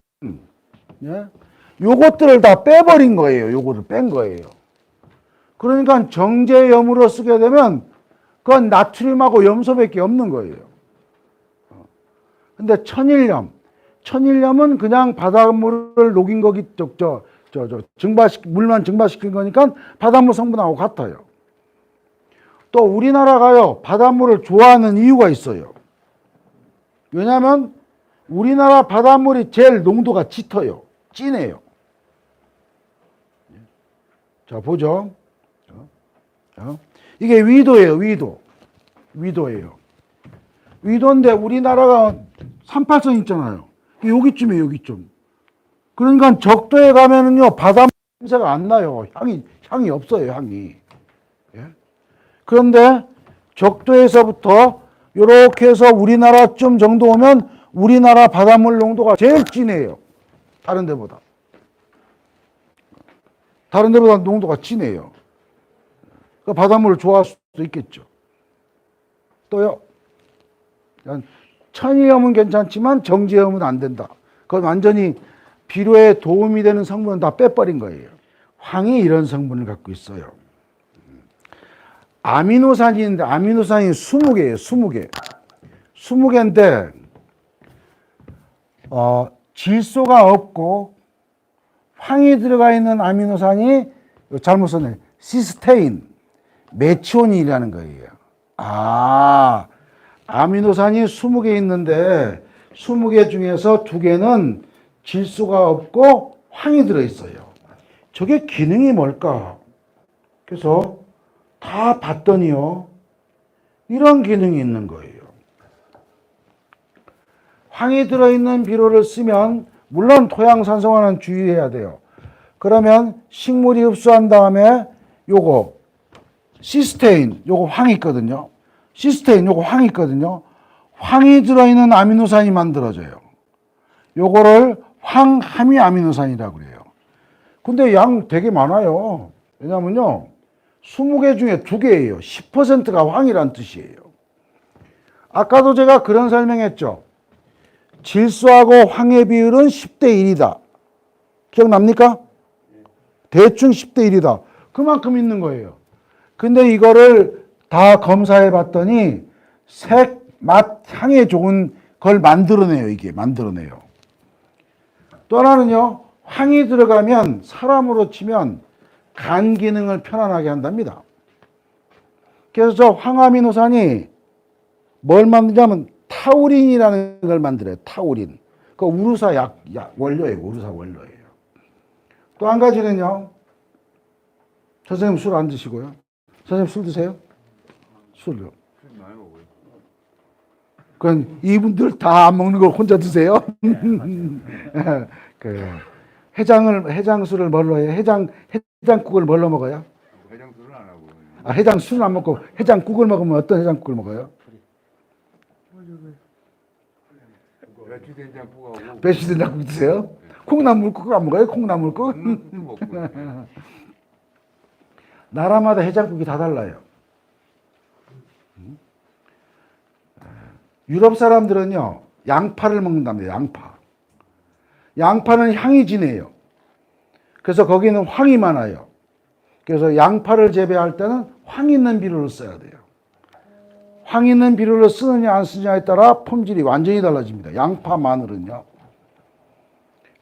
요것들을 다 빼버린 거예요. 요거를 뺀 거예요. 그러니까 정제염으로 쓰게 되면 그건 나트륨하고 염소밖에 없는 거예요. 근데 천일염은 그냥 바닷물을 녹인 거기, 물만 증발시킨 거니까 바닷물 성분하고 같아요. 또 우리나라가요, 바닷물을 좋아하는 이유가 있어요. 왜냐하면 우리나라 바닷물이 제일 농도가 짙어요. 진해요. 자, 보죠. 이게 위도예요, 위도예요. 위도인데 우리나라가 38선 있잖아요. 여기쯤이에요, 여기쯤. 그러니까 적도에 가면은요, 바닷물 냄새가 안 나요. 향이 없어요, 향이. 예? 그런데 적도에서부터 이렇게 해서 우리나라쯤 정도 오면 우리나라 바닷물 농도가 제일 진해요. 다른 데보다. 다른 데보다 농도가 진해요. 그 바닷물을 좋아할 수도 있겠죠. 또요. 천이염은 괜찮지만 정제염은 안 된다. 그건 완전히 비료에 도움이 되는 성분은 다 빼버린 거예요. 황이 이런 성분을 갖고 있어요. 아미노산이 있는데 아미노산이 20개예요. 20개. 20개인데 질소가 없고 황이 들어가 있는 아미노산이 잘못 썼네. 시스테인, 메치오닌이라는 거예요. 아미노산이 20개 있는데 20개 중에서 2개는 질소가 없고 황이 들어있어요. 저게 기능이 뭘까? 그래서 다 봤더니요, 이런 기능이 있는 거예요. 황이 들어있는 비료를 쓰면 물론 토양산성화는 주의해야 돼요. 그러면 식물이 흡수한 다음에 요거 시스테인, 요거 황이 있거든요. 시스테인, 요거 황이 있거든요. 황이 들어있는 아미노산이 만들어져요. 요거를 황함유 아미노산이라고 그래요. 근데 양 되게 많아요. 왜냐면요, 20개 중에 2개예요. 10%가 황이란 뜻이에요. 아까도 제가 그런 설명했죠. 질소하고 황의 비율은 10대 1이다. 기억납니까? 대충 10대 1이다. 그만큼 있는 거예요. 근데 이거를 다 검사해 봤더니 색, 맛, 향에 좋은 걸 만들어내요. 이게 만들어내요. 또 하나는요, 황이 들어가면 사람으로 치면 간 기능을 편안하게 한답니다. 그래서 저 황아미노산이 뭘 만드냐면 타우린이라는 걸 만들어요. 타우린. 그 우루사 원료예요. 우루사 원료예요. 또 한 가지는요, 선생님 술 안 드시고요. 선생님 술 드세요? 술요. 그건 이분들 다 안 먹는 걸 혼자 드세요? 해장술을 뭘로 해요? 해장국을 뭘로 먹어요? 해장술은 안 하고. 해장술은 안 먹고 해장국을 먹으면 어떤 해장국을 먹어요? 배추된장국하고. 배추된장국 드세요? 콩나물국 안 먹어요? 콩나물국? 먹고. 나라마다 해장국이 다 달라요. 유럽 사람들은요, 양파를 먹는답니다. 양파. 양파는 향이 진해요. 그래서 거기는 황이 많아요. 그래서 양파를 재배할 때는 황 있는 비료를 써야 돼요. 황 있는 비료를 쓰느냐 안 쓰느냐에 따라 품질이 완전히 달라집니다. 양파, 마늘은요.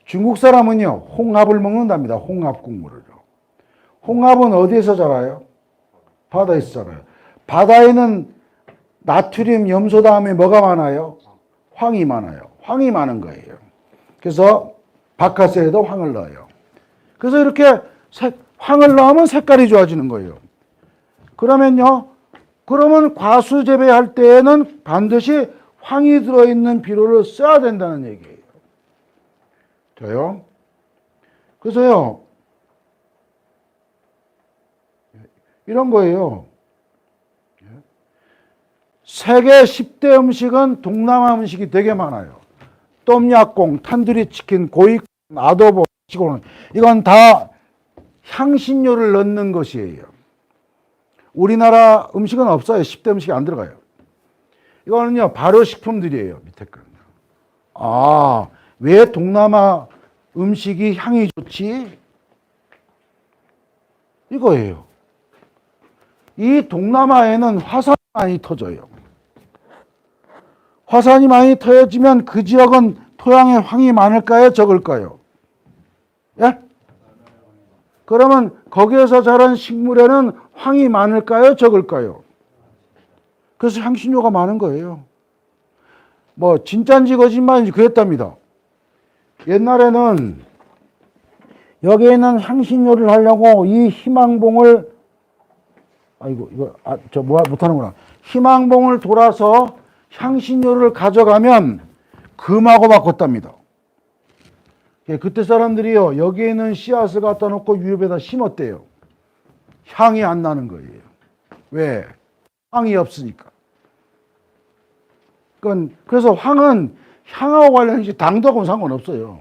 중국 사람은요, 홍합을 먹는답니다. 홍합 국물을요. 홍합은 어디에서 자라요? 바다에서 자라요. 바다에는 나트륨, 염소 다음에 뭐가 많아요? 황이 많아요. 황이 많은 거예요. 그래서 바카스에도 황을 넣어요. 그래서 이렇게 황을 넣으면 색깔이 좋아지는 거예요. 그러면 과수 재배할 때에는 반드시 황이 들어있는 비료를 써야 된다는 얘기예요. 돼요? 그래서요, 이런 거예요. 세계 10대 음식은 동남아 음식이 되게 많아요. 똠약꿍, 탄두리 치킨, 고익, 아도보, 시고는 이건 다 향신료를 넣는 것이에요. 우리나라 음식은 없어요. 10대 음식이 안 들어가요. 이거는요, 발효식품들이에요. 밑에 거는요. 왜 동남아 음식이 향이 좋지? 이거예요. 이 동남아에는 화산이 많이 터져요. 화산이 많이 터지면 그 지역은 토양에 황이 많을까요? 적을까요? 예? 그러면 거기에서 자란 식물에는 황이 많을까요? 적을까요? 그래서 향신료가 많은 거예요. 뭐 진짜인지 거짓말인지 그랬답니다. 옛날에는 여기에 있는 향신료를 하려고 이 희망봉을 못하는구나. 희망봉을 돌아서 향신료를 가져가면 금하고 바꿨답니다. 그때 사람들이요, 여기에는 씨앗을 갖다 놓고 유럽에다 심었대요. 향이 안 나는 거예요. 왜? 향이 없으니까. 그래서 황은 향하고 관련해서 당도하고는 상관없어요.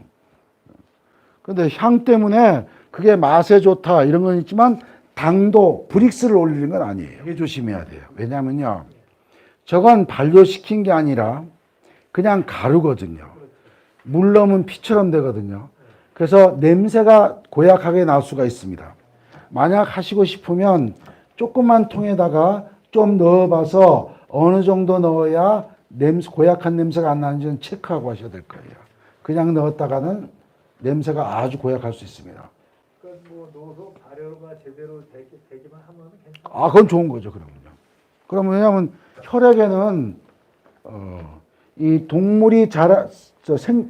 근데 향 때문에 그게 맛에 좋다 이런 건 있지만 당도, 브릭스를 올리는 건 아니에요. 이게 조심해야 돼요. 왜냐면요, 저건 발효시킨 게 아니라 그냥 가루거든요. 물 넣으면 피처럼 되거든요. 그래서 냄새가 고약하게 날 수가 있습니다. 만약 하시고 싶으면 조그만 통에다가 좀 넣어봐서 어느 정도 넣어야 고약한 냄새가 안 나는지는 체크하고 하셔야 될 거예요. 그냥 넣었다가는 냄새가 아주 고약할 수 있습니다. 그러니까 뭐 넣어서 발효가 제대로 되기만 하면 괜찮아요. 아, 그건 좋은 거죠, 그러면요. 그럼 왜냐하면 혈액에는 이 동물이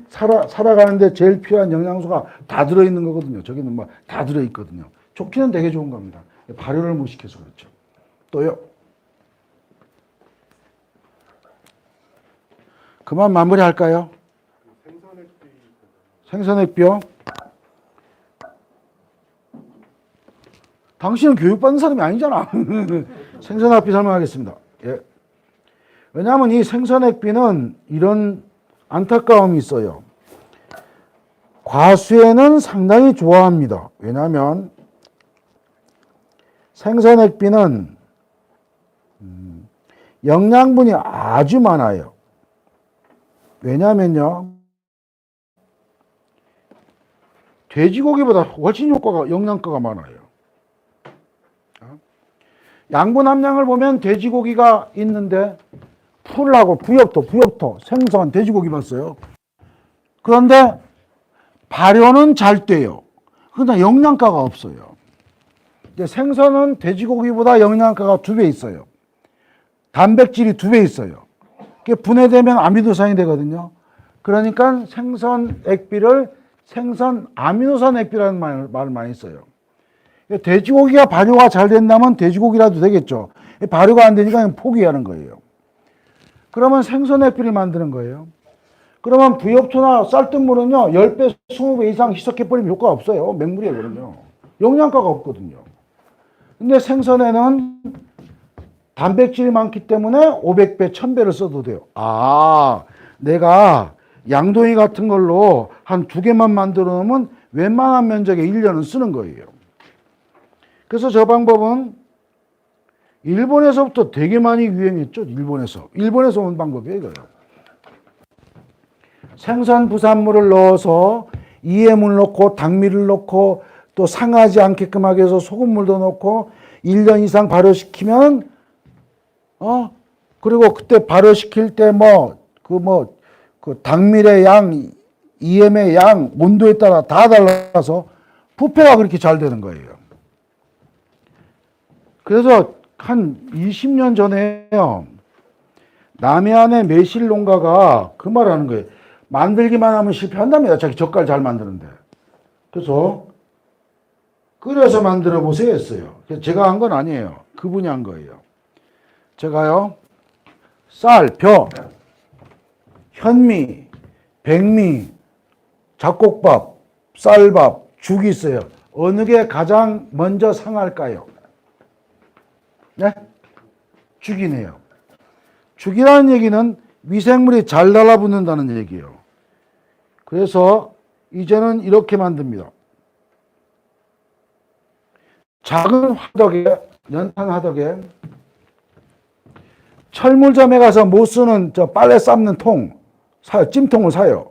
살아가는데 제일 필요한 영양소가 다 들어있는 거거든요. 저기는 뭐 다 들어있거든요. 좋기는 되게 좋은 겁니다. 발효를 못 시켜서 그렇죠. 또요. 그만 마무리할까요? 생선액비요? 당신은 교육받는 사람이 아니잖아. 생선액비 설명하겠습니다. 예. 왜냐하면 이 생선액비는 이런 안타까움이 있어요. 과수에는 상당히 좋아합니다. 왜냐하면 생선액비는 영양분이 아주 많아요. 왜냐하면요, 돼지고기보다 훨씬 영양가가 많아요. 양분 함량을 보면 돼지고기가 있는데 풀하고 부엽토, 생선, 돼지고기 봤어요. 그런데 발효는 잘 돼요. 그러나 영양가가 없어요. 생선은 돼지고기보다 영양가가 2배 있어요. 단백질이 2배 있어요. 그게 분해되면 아미노산이 되거든요. 그러니까 생선 액비를 생선 아미노산 액비라는 말을 많이 써요. 돼지고기가 발효가 잘 된다면 돼지고기라도 되겠죠. 발효가 안 되니까 그냥 포기하는 거예요. 그러면 생선 액비를 만드는 거예요. 그러면 부엽토나 쌀뜨물은요, 10배, 20배 이상 희석해버리면 효과가 없어요. 맹물이에요, 그러면. 영양가가 없거든요. 근데 생선에는 단백질이 많기 때문에 500배, 1000배를 써도 돼요. 아, 내가 양동이 같은 걸로 한 2개만 만들어 놓으면 웬만한 면적에 1년은 쓰는 거예요. 그래서 저 방법은 일본에서부터 되게 많이 유행했죠. 일본에서 온 방법이에요, 이거요. 생선 부산물을 넣어서 이해물 넣고 당미를 넣고 또 상하지 않게끔 하기 위해서 소금물도 넣고 1년 이상 발효시키면 그리고 그때 발효시킬 때 그 당밀의 양, EM의 양, 온도에 따라 다 달라서 부패가 그렇게 잘 되는 거예요. 그래서 한 20년 전에요, 남해안의 매실 농가가 그 말을 하는 거예요. 만들기만 하면 실패한답니다. 자기 젓갈 잘 만드는데. 그래서 끓여서 만들어 보세요 했어요. 제가 한 건 아니에요. 그분이 한 거예요. 제가요, 쌀, 벼, 현미, 백미, 잡곡밥, 쌀밥, 죽이 있어요. 어느 게 가장 먼저 상할까요? 네? 죽이네요. 죽이라는 얘기는 미생물이 잘 달라붙는다는 얘기예요. 그래서 이제는 이렇게 만듭니다. 작은 화덕에, 연탄 화덕에 철물점에 가서 못 쓰는 저 빨래 삶는 통 사요. 찜통을 사요.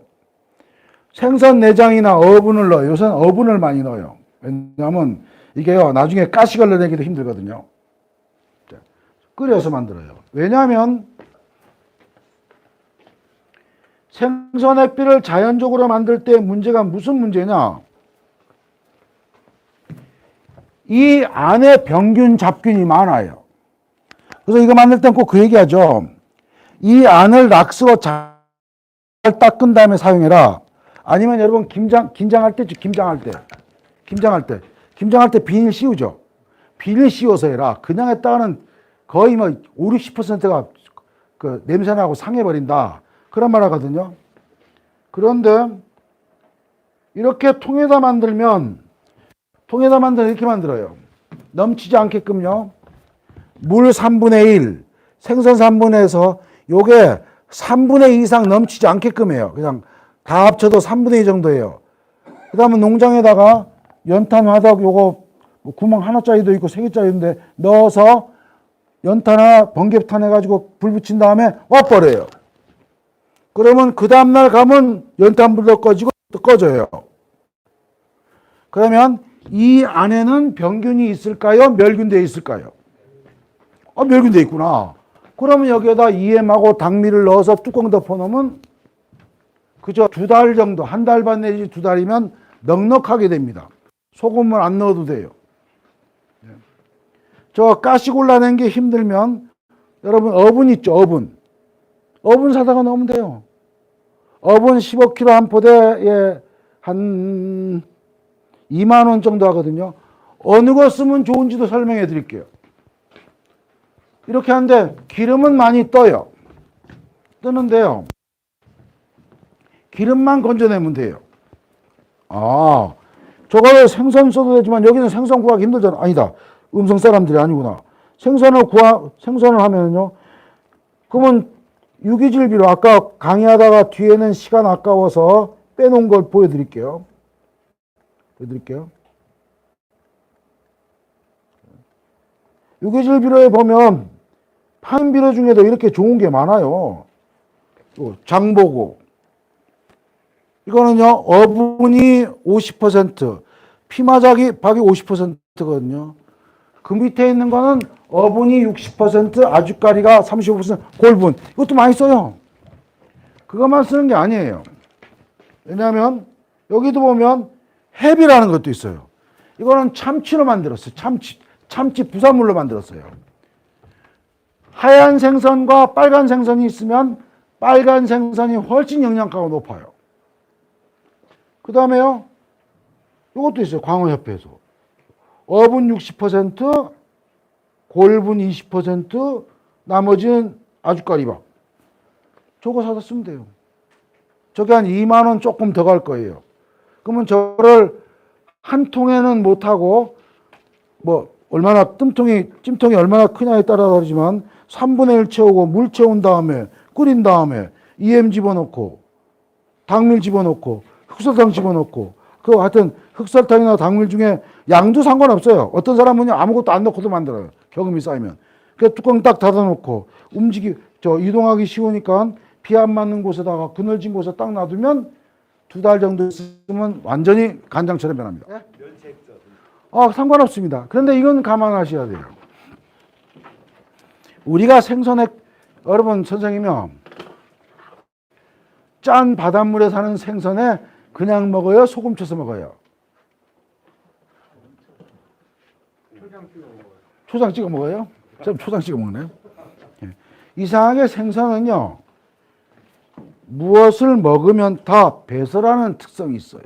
생선 내장이나 어분을 넣어요. 요새는 어분을 많이 넣어요. 왜냐하면 이게요, 나중에 가시 걸러내기도 힘들거든요. 끓여서 만들어요. 왜냐하면 생선 액비를 자연적으로 만들 때 문제가 무슨 문제냐? 이 안에 병균, 잡균이 많아요. 그래서 이거 만들 땐 꼭 그 얘기하죠. 이 안을 락스로 잘 닦은 다음에 사용해라. 아니면 여러분 김장할 때 비닐 씌우죠. 비닐 씌워서 해라. 그냥 했다가는 거의 5, 60%가 그 냄새나고 상해버린다. 그런 말 하거든요. 그런데 이렇게 통에다 만들면 이렇게 만들어요. 넘치지 않게끔요. 물 3분의 1, 생선 3분의 1에서 요게 3분의 2 이상 넘치지 않게끔 해요. 그냥 다 합쳐도 3분의 2 정도예요. 그 다음에 농장에다가 연탄 화덕 요거 뭐 구멍 하나짜리도 있고 3개짜리인데 넣어서 연탄이나 번개탄 해가지고 불 붙인 다음에 와버려요. 그러면 그 다음날 가면 연탄불도 꺼지고 또 꺼져요. 그러면 이 안에는 병균이 있을까요? 멸균되어 있을까요? 멸균되어 있구나. 그러면 여기에다 EM하고 당미를 넣어서 뚜껑 덮어놓으면 그저 2달 정도, 1달 반 내지 2달이면 넉넉하게 됩니다. 소금을 안 넣어도 돼요. 저 가시 골라낸 게 힘들면 여러분 어분 있죠, 어분. 어분 사다가 넣으면 돼요. 어분 15kg 한 포대에 한 2만 원 정도 하거든요. 어느 거 쓰면 좋은지도 설명해 드릴게요. 이렇게 하는데 기름은 많이 떠요. 뜨는데요. 기름만 건져내면 돼요. 저거를 생선 써도 되지만 여기는 생선 구하기 힘들잖아. 아니다. 음성 사람들이 아니구나. 생선을 하면요. 그러면 유기질비로 아까 강의하다가 뒤에는 시간 아까워서 빼놓은 걸 보여드릴게요. 유기질비로에 보면 파인비료 중에도 이렇게 좋은 게 많아요. 장보고. 이거는요, 어분이 50%, 피마작이 박이 50%거든요. 그 밑에 있는 거는 어분이 60%, 아주까리가 35%, 골분. 이것도 많이 써요. 그것만 쓰는 게 아니에요. 왜냐하면 여기도 보면 해비라는 것도 있어요. 이거는 참치로 만들었어요. 참치 부산물로 만들었어요. 하얀 생선과 빨간 생선이 있으면 빨간 생선이 훨씬 영양가가 높아요. 그 다음에요. 이것도 있어요. 광어협회에서. 어분 60%, 골분 20%, 나머지는 아주까리밥. 저거 사다 쓰면 돼요. 저게 한 2만 원 조금 더 갈 거예요. 그러면 저를 한 통에는 못하고 뭐 얼마나 찜통이 얼마나 크냐에 따라 다르지만 3분의 1 채우고 물 채운 다음에 끓인 다음에 EM 집어넣고 당밀 집어넣고 흑설탕 집어넣고 그 하여튼 흑설탕이나 당밀 중에 양도 상관없어요. 어떤 사람은요 아무것도 안 넣고도 만들어요. 경험이 쌓이면. 그 뚜껑 딱 닫아놓고 이동하기 쉬우니까 비 안 맞는 곳에다가 그늘진 곳에 딱 놔두면 2달 정도 있으면 완전히 간장처럼 변합니다. 상관없습니다. 그런데 이건 감안하셔야 돼요. 우리가 생선에 여러분 선생님이요 짠 바닷물에 사는 생선에 그냥 먹어요? 소금 쳐서 먹어요? 초장 찍어 먹어요? 좀 초장 찍어 먹네요. 이상하게 생선은요 무엇을 먹으면 다 배설하는 특성이 있어요.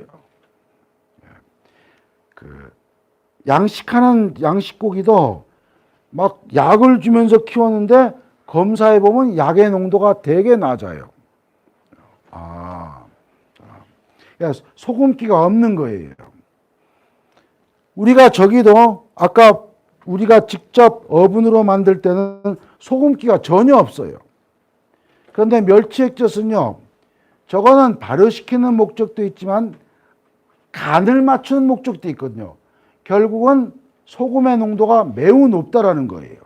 양식하는 양식고기도 막 약을 주면서 키웠는데 검사해 보면 약의 농도가 되게 낮아요. 그러니까 소금기가 없는 거예요. 우리가 저기도 아까 우리가 직접 어분으로 만들 때는 소금기가 전혀 없어요. 그런데 멸치액젓은요, 저거는 발효시키는 목적도 있지만 간을 맞추는 목적도 있거든요. 결국은 소금의 농도가 매우 높다라는 거예요.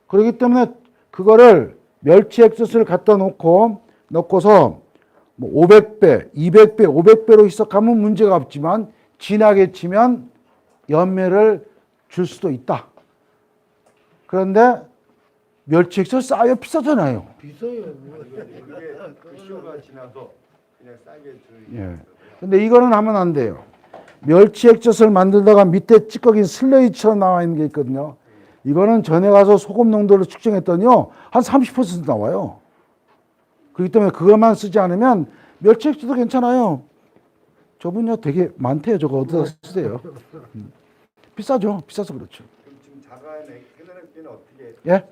그렇기 때문에 그거를 멸치액젓을 갖다 넣고서 뭐 500배, 200배, 500배로 희석하면 문제가 없지만 진하게 치면 연매를 줄 수도 있다. 그런데 멸치액젓 싸요? 비싸잖아요. 비싸요. 그게 시효가 지나서 그냥 싸게 주는. 근데 이거는 하면 안 돼요. 멸치액젓을 만들다가 밑에 찌꺼기 슬레이처럼 나와 있는 게 있거든요. 이거는 전에 가서 소금 농도를 측정했더니요 한 30% 나와요. 그렇기 때문에 그것만 쓰지 않으면 멸치액젓도 괜찮아요. 저분요 되게 많대요. 저거 어디다 쓰세요? 비싸죠. 비싸서 그렇죠. 그럼 지금 자가의 생선액비는 어떻게? 예?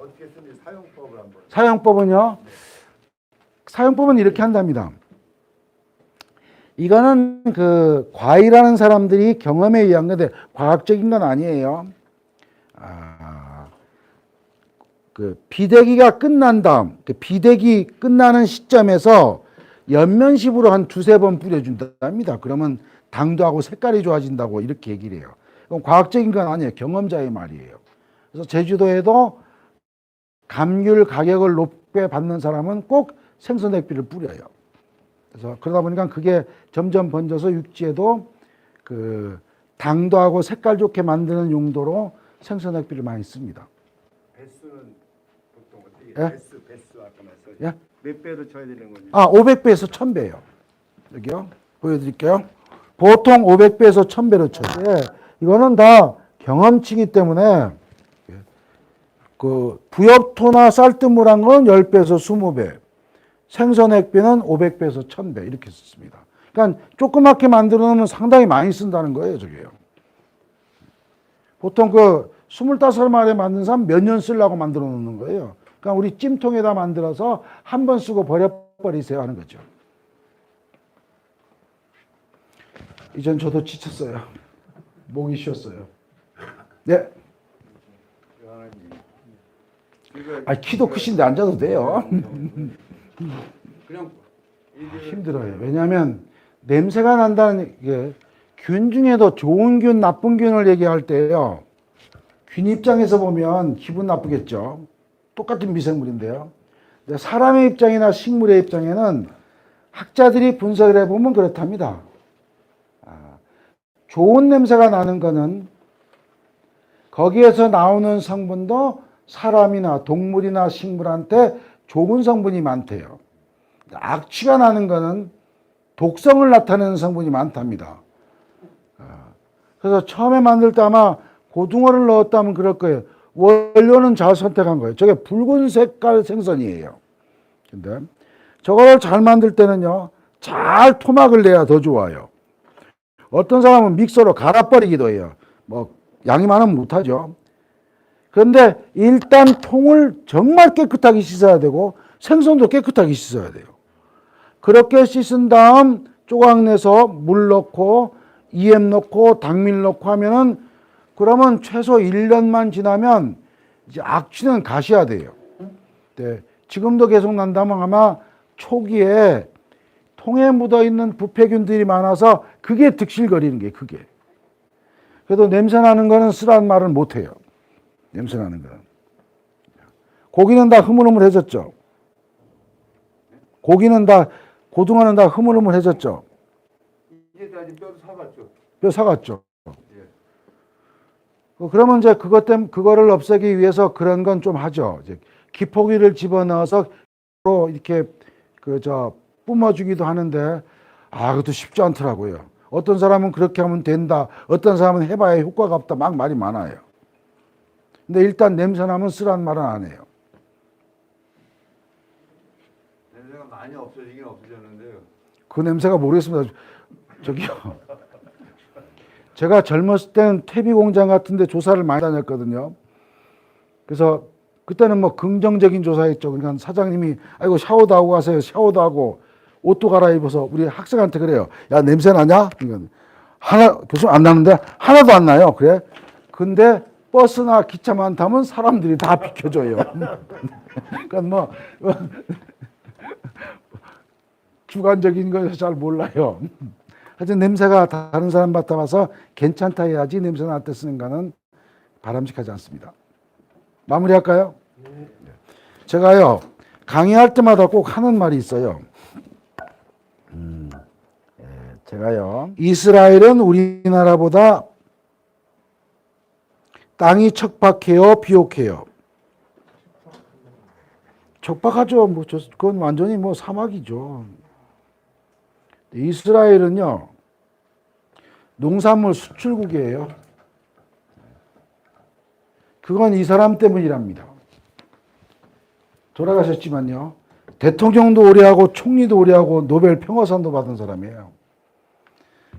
어떻게 쓰는지 사용법을 한번. 사용법은요. 사용법은 이렇게 한답니다. 이거는 그 과일하는 사람들이 경험에 의한 건데 과학적인 건 아니에요. 그 비대기가 끝난 다음, 그 비대기 끝나는 시점에서 연면십으로 한 두세 번 뿌려준답니다. 그러면 당도하고 색깔이 좋아진다고 이렇게 얘기를 해요. 그럼 과학적인 건 아니에요. 경험자의 말이에요. 그래서 제주도에도 감귤 가격을 높게 받는 사람은 꼭 생선액비를 뿌려요. 그래서 그러다 보니까 그게 점점 번져서 육지에도 그 당도하고 색깔 좋게 만드는 용도로 생선액비를 많이 씁니다. 배수는 보통 어떻게? 예? 배수 아까 말씀. 예? 몇 배로 쳐야 되는 거지? 500배에서 1000배요. 여기요. 보여드릴게요. 보통 500배에서 1000배로 쳐요. 예, 이거는 다 경험치기 때문에 그 부엽토나 쌀뜨물한 건 10배에서 20배, 생선액비는 500배에서 1000배 이렇게 썼습니다. 그러니까 조그맣게 만들어 놓으면 상당히 많이 쓴다는 거예요, 저게요. 보통 그 25마리 만든 사람 몇 년 쓰려고 만들어 놓는 거예요. 그러니까 우리 찜통에다 만들어서 한 번 쓰고 버려버리세요 하는 거죠. 이젠 저도 지쳤어요. 목이 쉬었어요. 네. 키도 크신데 앉아도 돼요. 그냥 힘들어요. 왜냐하면 냄새가 난다는 게 균 중에도 좋은 균, 나쁜 균을 얘기할 때요. 균 입장에서 보면 기분 나쁘겠죠. 똑같은 미생물인데요. 사람의 입장이나 식물의 입장에는 학자들이 분석을 해보면 그렇답니다. 좋은 냄새가 나는 거는 거기에서 나오는 성분도 사람이나 동물이나 식물한테 좋은 성분이 많대요. 악취가 나는 거는 독성을 나타내는 성분이 많답니다. 그래서 처음에 만들 때 아마 고등어를 넣었다면 그럴 거예요. 원료는 잘 선택한 거예요. 저게 붉은 색깔 생선이에요. 근데 저거를 잘 만들 때는요, 잘 토막을 내야 더 좋아요. 어떤 사람은 믹서로 갈아버리기도 해요. 뭐 양이 많으면 못하죠. 그런데 일단 통을 정말 깨끗하게 씻어야 되고 생선도 깨끗하게 씻어야 돼요. 그렇게 씻은 다음 조각 내서 물 넣고 이엠 넣고 당밀 넣고 하면은 그러면 최소 1년만 지나면 이제 악취는 가셔야 돼요. 네. 지금도 계속 난다면 아마 초기에 통에 묻어 있는 부패균들이 많아서 그게 득실거리는 게 그게. 그래도 냄새 나는 거는 쓰라는 말은 못 해요. 냄새 나는 거는. 고기는 다 흐물흐물해졌죠. 고등어는 다 흐물흐물해졌죠. 이제 다 뼈도 사갔죠. 뼈 사갔죠. 그러면 이제 그거를 없애기 위해서 그런 건 좀 하죠. 이제 기포기를 집어넣어서 이렇게 뿜어주기도 하는데, 그것도 쉽지 않더라고요. 어떤 사람은 그렇게 하면 된다. 어떤 사람은 해봐야 효과가 없다. 막 말이 많아요. 근데 일단 냄새 나면 쓰라는 말은 안 해요. 냄새가 많이 없어지긴 없어졌는데요. 그 냄새가 모르겠습니다. 저기요. 제가 젊었을 때는 퇴비 공장 같은 데 조사를 많이 다녔거든요. 그래서 그때는 뭐 긍정적인 조사였죠. 그러니까 사장님이 아이고 샤워도 하고 가세요. 샤워도 하고 옷도 갈아입어서 우리 학생한테 그래요. 야, 냄새 나냐? 그러니까 교수님 안 나는데 하나도 안 나요. 그래? 근데 버스나 기차만 타면 사람들이 다 비켜줘요. 그러니까 뭐 주관적인 거에서 잘 몰라요. 하여튼 냄새가 다른 사람 맡아봐서 괜찮다 해야지 냄새 날 때 쓰는 거는 바람직하지 않습니다. 마무리할까요? 제가요 강의할 때마다 꼭 하는 말이 있어요. 제가요 이스라엘은 우리나라보다 땅이 척박해요, 비옥해요? 척박하죠. 뭐 그건 완전히 뭐 사막이죠. 이스라엘은요 농산물 수출국이에요. 그건 이 사람 때문이랍니다. 돌아가셨지만요. 대통령도 오래 하고 총리도 오래 하고 노벨 평화상도 받은 사람이에요.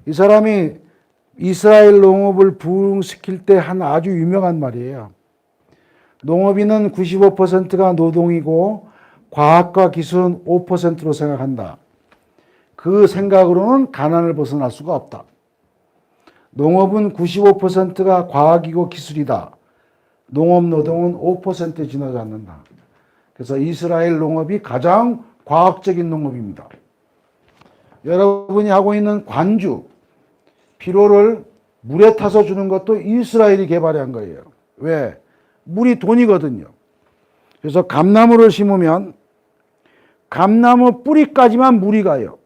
이 사람이 이스라엘 농업을 부흥시킬 때 한 아주 유명한 말이에요. 농업인은 95%가 노동이고 과학과 기술은 5%로 생각한다. 그 생각으로는 가난을 벗어날 수가 없다. 농업은 95%가 과학이고 기술이다. 농업 노동은 5%에 지나지 않는다. 그래서 이스라엘 농업이 가장 과학적인 농업입니다. 여러분이 하고 있는 관주, 비료를 물에 타서 주는 것도 이스라엘이 개발한 거예요. 왜? 물이 돈이거든요. 그래서 감나무를 심으면 감나무 뿌리까지만 물이 가요.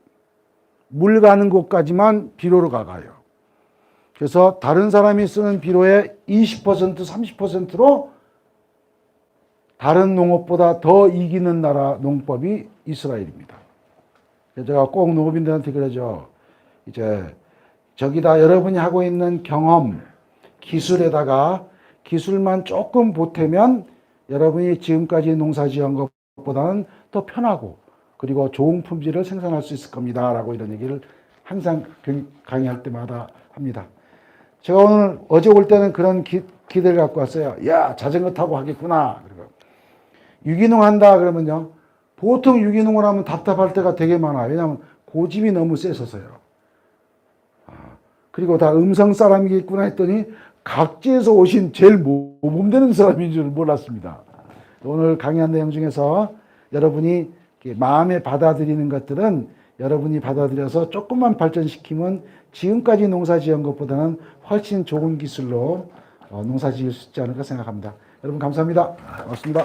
물 가는 곳까지만 비료로 가요. 그래서 다른 사람이 쓰는 비료의 20%, 30%로 다른 농업보다 더 이기는 나라 농법이 이스라엘입니다. 제가 꼭 농업인들한테 그러죠. 이제 저기다 여러분이 하고 있는 경험, 기술에다가 기술만 조금 보태면 여러분이 지금까지 농사 지은 것보다는 더 편하고 그리고 좋은 품질을 생산할 수 있을 겁니다. 라고 이런 얘기를 항상 강의할 때마다 합니다. 제가 오늘 어제 올 때는 그런 기대를 갖고 왔어요. 야, 자전거 타고 하겠구나. 그리고 유기농 한다 그러면요. 보통 유기농을 하면 답답할 때가 되게 많아요. 왜냐하면 고집이 너무 세서서요. 그리고 다 음성 사람이겠구나 했더니 각지에서 오신 제일 모범되는 사람인 줄 몰랐습니다. 오늘 강의한 내용 중에서 여러분이 마음에 받아들이는 것들은 여러분이 받아들여서 조금만 발전시키면 지금까지 농사 지은 것보다는 훨씬 좋은 기술로 농사 지을 수 있지 않을까 생각합니다. 여러분 감사합니다. 고맙습니다.